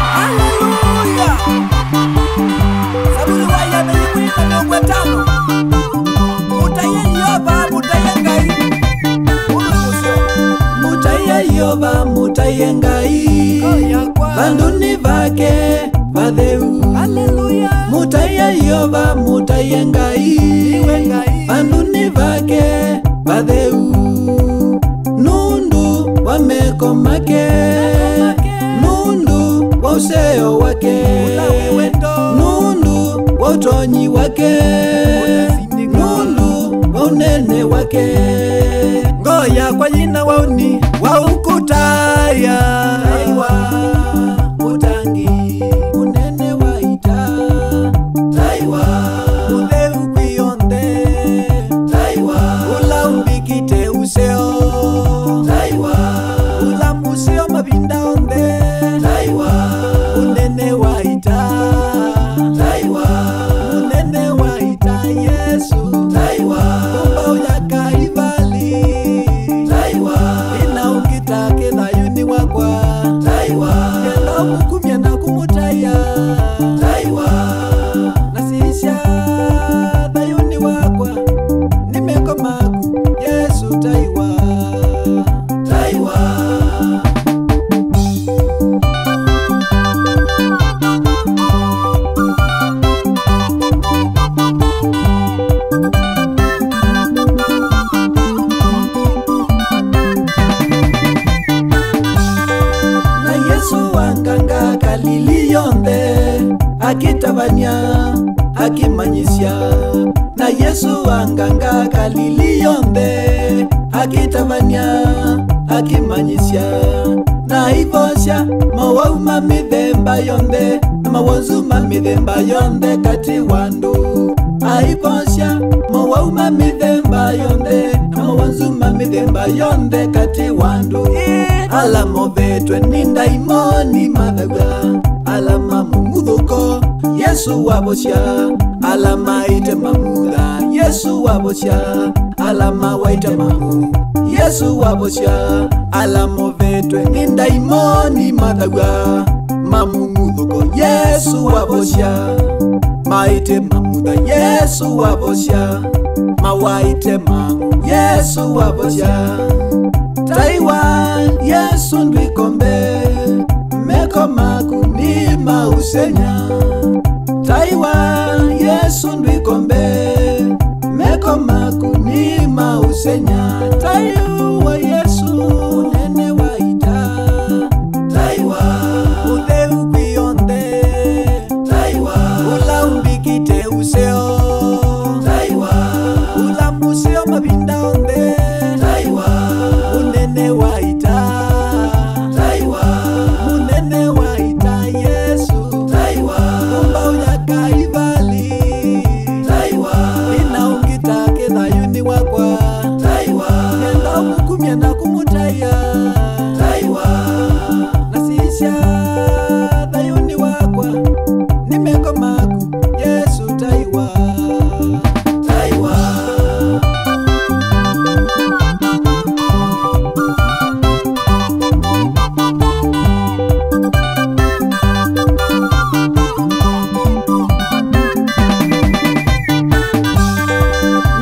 Hallelujah. Saburi waya melimwina miongwe tano. Mutaye Yehova, mutaye Ngai. Mutaye Yehova, mutaye Ngai. Banduni vake vadeu. Hallelujah. Mutaye Yehova, mutaye Ngai. Banduni vake vadeu. Nundu wameko make. Nundu wa useo wake. Nundu wa utonyi wake. Nundu wa unene wake. Ngoya kwa jina wauni wa ukutaya. Taiwa utangi unene waita. Taiwa udeu kwionde. Taiwa ula umbikite useo. Taiwa ula museo mabinda onde. Taiwa unene waita. Taiwa unene waita Yesu. Taiwa umba uyaka ibali. Taiwa ina ukitake dhayuni wakwa. Taiwa ela mukumya na kumutaya. Taiwa nasisha dhayuni wakwa. Nimeko maku Yesu. Taiwa Taiwa wanganga kaliliyonde akitabania akimanyisya na Yesu wanganga kaliliyonde akitabania akimanyisya na ivosya mawauma mithemba yonde na mawonzuma mithemba yonde kati wandu aivosya mawauma mithemba yonde na mawonzuma mithemba yonde kati wandu alamo vetwe ni ndaimoni mathaga alama mumuthuko Yesu wabosya alama ite mamutha Yesu wabosya alama waite mamu Yesu wabosya alamo vetwe ni ndaimoni mathaga mamumuthuko Yesu wabosya maite mamutha Yesu wabosya mawaite mamu Yesu wabosya Taiwa Yesu ndwikombe meko maku ni mausenya. Taiwa Yesu ndwikombe meko maku ni mausenya. Taiwa Yesu unene waita. Taiwa udeu kwionde. Taiwa ula umbikite useo. Taiwa ula museo mabinda onde. Taiwa unene waita. Taiwa unene waita Yesu. Taiwa umba uyaka ibali. Taiwa ina ukitake dhayuni wakwa. Taiwa nenda mukumya na kumutaya. Taiwa nasisha dhayuni wakwa. Nimeko maku Yesu. Taiwa Taiwa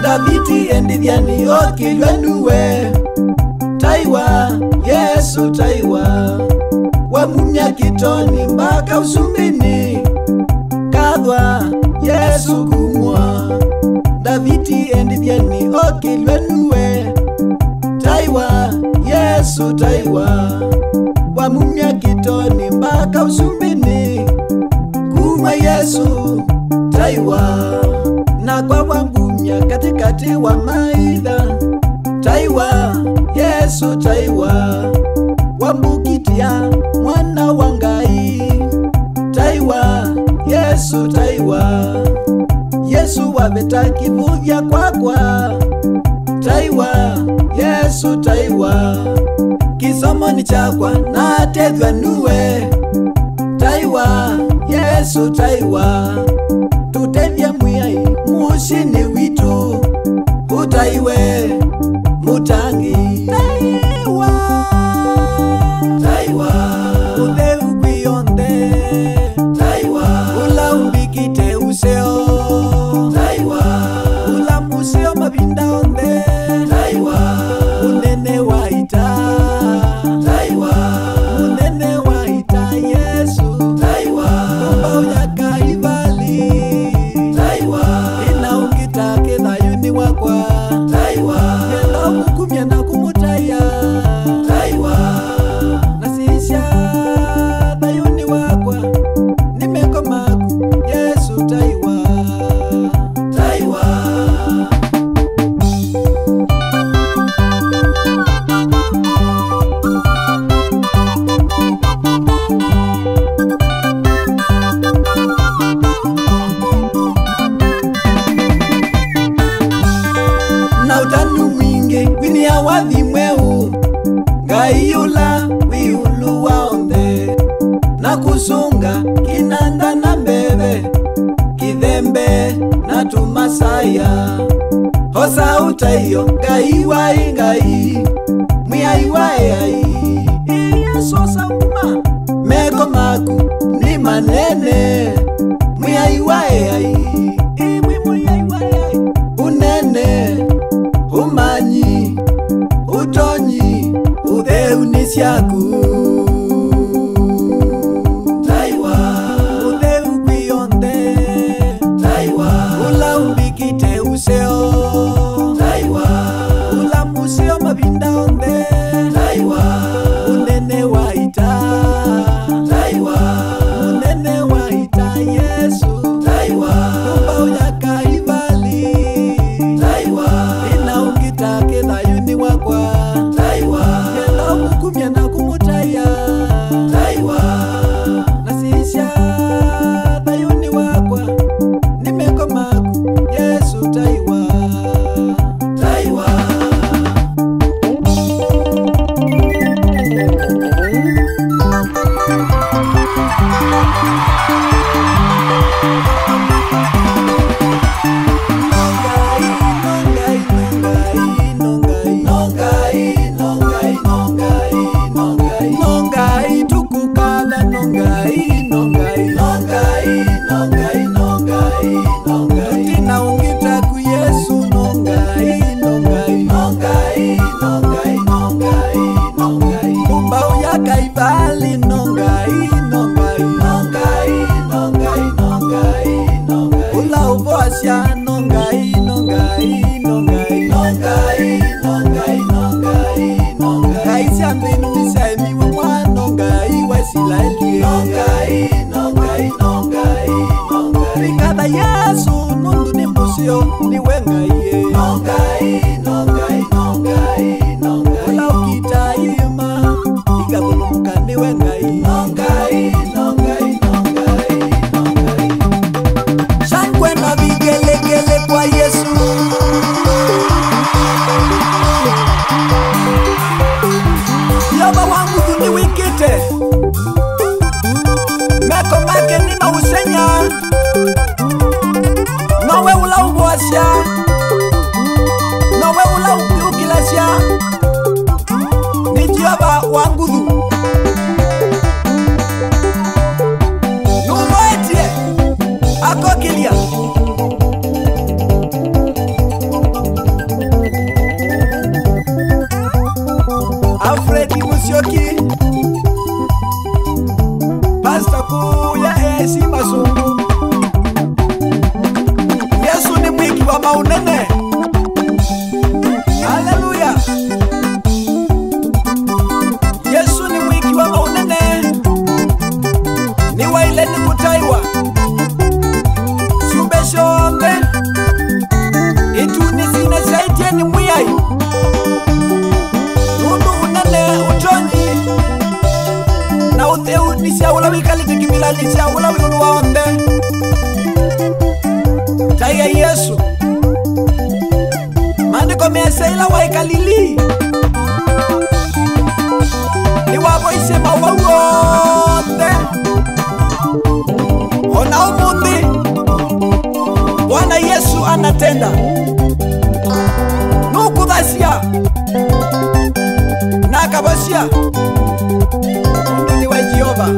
Daviti endithiani okilwenuwe. Taiwa Yesu. Taiwa wamumya kitoni mpaka usumbini kathwa Yesu kumwa. Daviti endithiani okilwenuwe. Taiwa Yesu. Taiwa wamumya kitoni mpaka usumbini kumwa Yesu. Taiwa na kwa wangumya katikati wa maitha. Taiwa Yesu. Taiwa wambukitia mwana wa Ngai. Taiwa Yesu. Taiwa Yesu wabeta kivuvya kwakwa. Taiwa Yesu. Taiwa kisomo ni chakwa na tethwa nuwe. Taiwa Yesu. Taiwa tutethye mwiyai mushini witu. Utaiwe mutangi. Taiwa Taiwa Utheu kwionde Taiwa Ula umbikite useo Taiwa Ula museo mabinda onde Taiwa Unene waita Taiwa Unene waita Yesu Taiwa Kumba uyaka ibali Taiwa Ina ukitake thayuni wakwa Taiwa Nenda mukumya na kumutaya Taiwa Nasisha thayuni wakwa Nimeko maku Yesu Taiwa Taiwa Na utanu mwingi wini ya wathi mweu Ngaiula wiulu waonde Na kusunga kinanda na mbebe Kithembe na tumasaya Hosa utaiyo ngai wai ngai Mwiyai wai ai Yesu sanguma Meko maku ni manene Mwiyai wai ai Mwiyai wai ai Unene Umanyi Utonyi Utheu ni siaku Taiwa Utheu kwionde Taiwa Ula umbikite useo Taiwa Ula museo mabinda onde Taiwa Unene waita Taiwa Unene waita Yesu Taiwa Kumba uyaka ibali Taiwa Ina ukitake thayuni wakwa Taiwa Nenda mukumya na kumutaya Taiwa Nasisha thayuni wakwa Nimeko maku Yesu Taiwa Taiwa Nongai tukukala nongai Tutina ungita ku Yesu nongai Kumba uyaka ibali nongai Ula uvoasya nongai Kaisya mbinu nisemi wa nongai wasilaili Rikada Yesu nundu ni musio ni wengaye Ula ukitaima ikabulumuka ni wengaye Shangwe na vigelegele kwa Yesu Yoba wangu thuni wikite Meko make ni mausenya Nowe ula uboasya Nowe ula ukilasya Ni Yoba wangu thu Numoetie Akokilia Alfredi Musyoki Pastor Kuya Esi Masungu Yesu ni mwiki wa maunene Haleluya Yesu ni mwiki wa maunene Ni waile ni kutaiwa Siubeshonde Itu nisine shaitie ni mwiyai Nundu unene utonyi Na utheu nisya ula wikalite kimila nisya ula wiulu waonde Taiga Yesu Mandiko meseila waikalili Ni wako isema wawonde Ona umuthi Bwana Yesu anatenda Nukuthasia Naka Kabosia Munduni wa Jehova